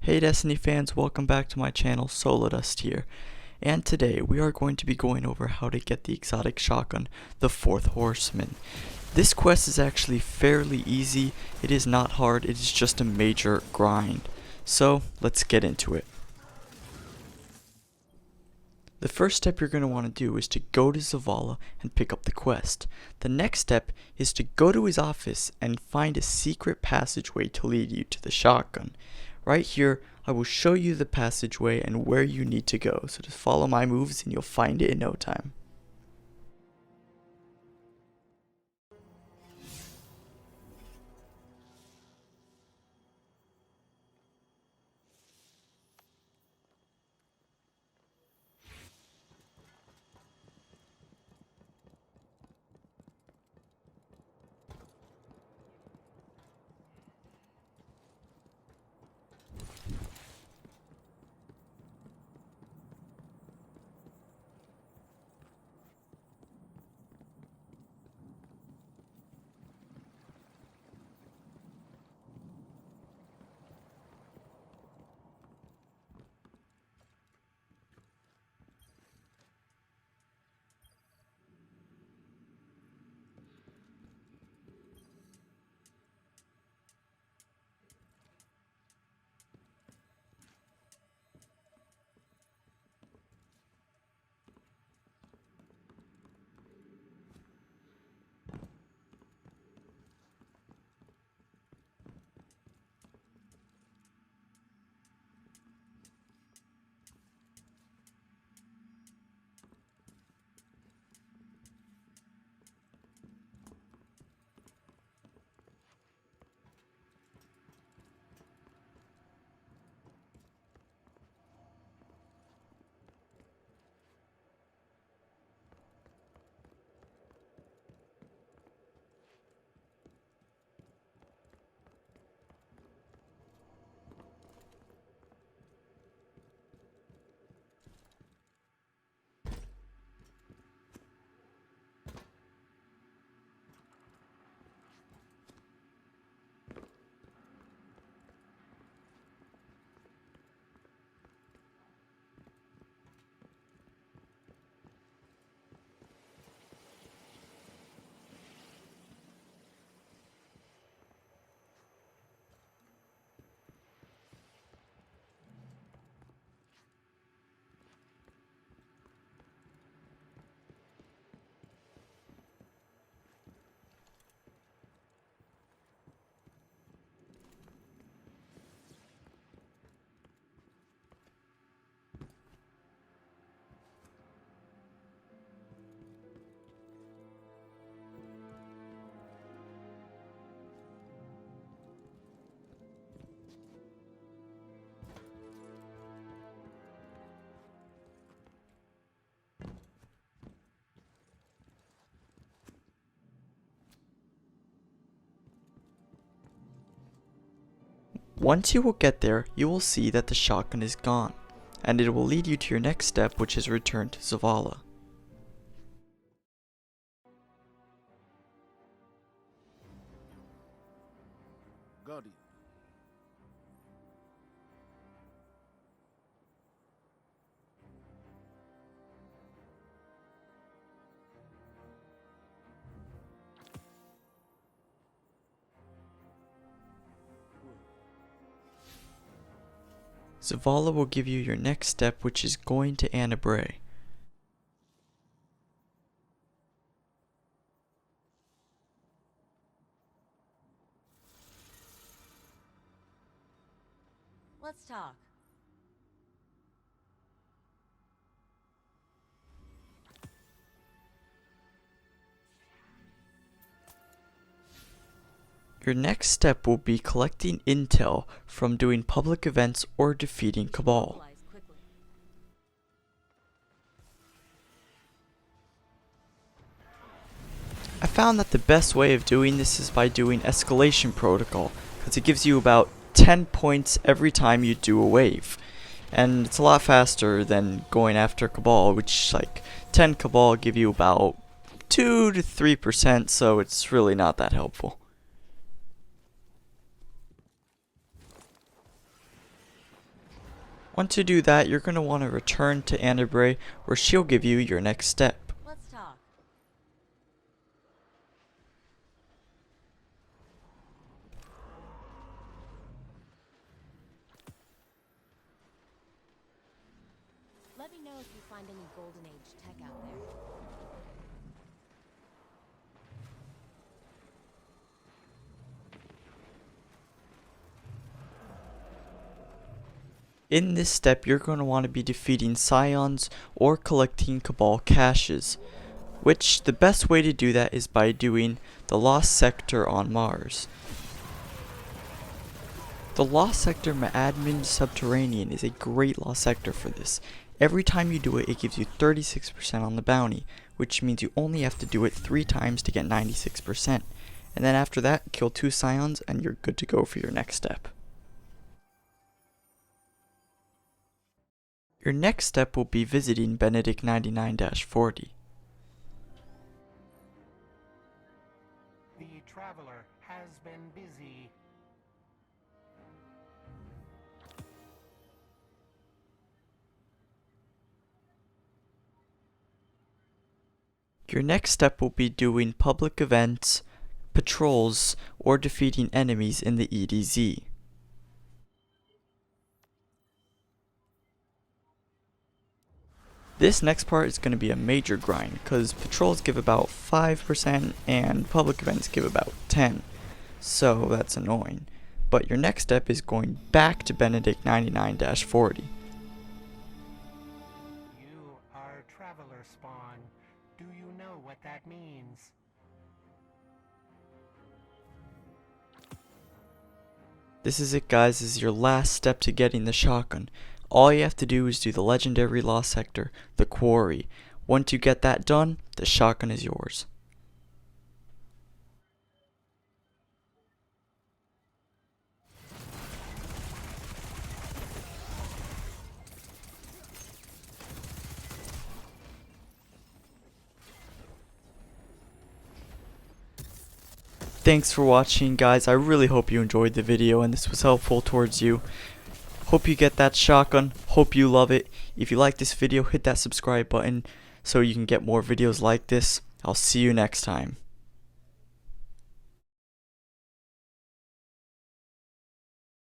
Hey Destiny fans, welcome back to my channel, Solidust here. And today we are going to be going over how to get the exotic shotgun, the fourth Horseman. This quest is actually fairly easy, it is not hard, it is just a major grind. So let's get into it. The first step you're going to want to do is to go to Zavala and pick up the quest. The next step is to go to his office and find a secret passageway to lead you to the shotgun. Right here, I will show you the passageway and where you need to go, so just follow my moves and you'll find it in no time. Once you will get there, you will see that the shotgun is gone, and it will lead you to your next step, which is return to Zavala. Got it. Zavala will give you your next step, which is going to Anabray. Let's talk. Your next step will be collecting intel from doing public events or defeating Cabal. I found that the best way of doing this is by doing escalation protocol, because it gives you about 10 points every time you do a wave. And it's a lot faster than going after Cabal, which like 10 Cabal give you about 2 to 3%, so it's really not that helpful. Once you do that, you're going to want to return to Annabray, where she'll give you your next step. Let's talk. Let me know if you find any Golden Age tech out there. In this step, you're going to want to be defeating Scions or collecting Cabal caches, which the best way to do that is by doing the Lost Sector on Mars. The Lost Sector Admin Subterranean is a great Lost Sector for this. Every time you do it, it gives you 36% on the bounty, which means you only have to do it 3 times to get 96%. And then after that, kill 2 Scions and you're good to go for your next step. Your next step will be visiting Benedict 99-40. The traveler has been busy. Your next step will be doing public events, patrols, or defeating enemies in the EDZ. This next part is going to be a major grind, because patrols give about 5% and public events give about 10%, so that's annoying. But your next step is going back to Benedict 99-40. You are traveler spawn. Do you know what that means? This is it, guys. This is your last step to getting the shotgun. All you have to do is do the legendary Lost Sector, the Quarry. Once you get that done, the shotgun is yours. Thanks for watching, guys. I really hope you enjoyed the video and this was helpful towards you. Hope you get that shotgun. Hope you love it. If you like this video, hit that subscribe button so you can get more videos like this. I'll see you next time.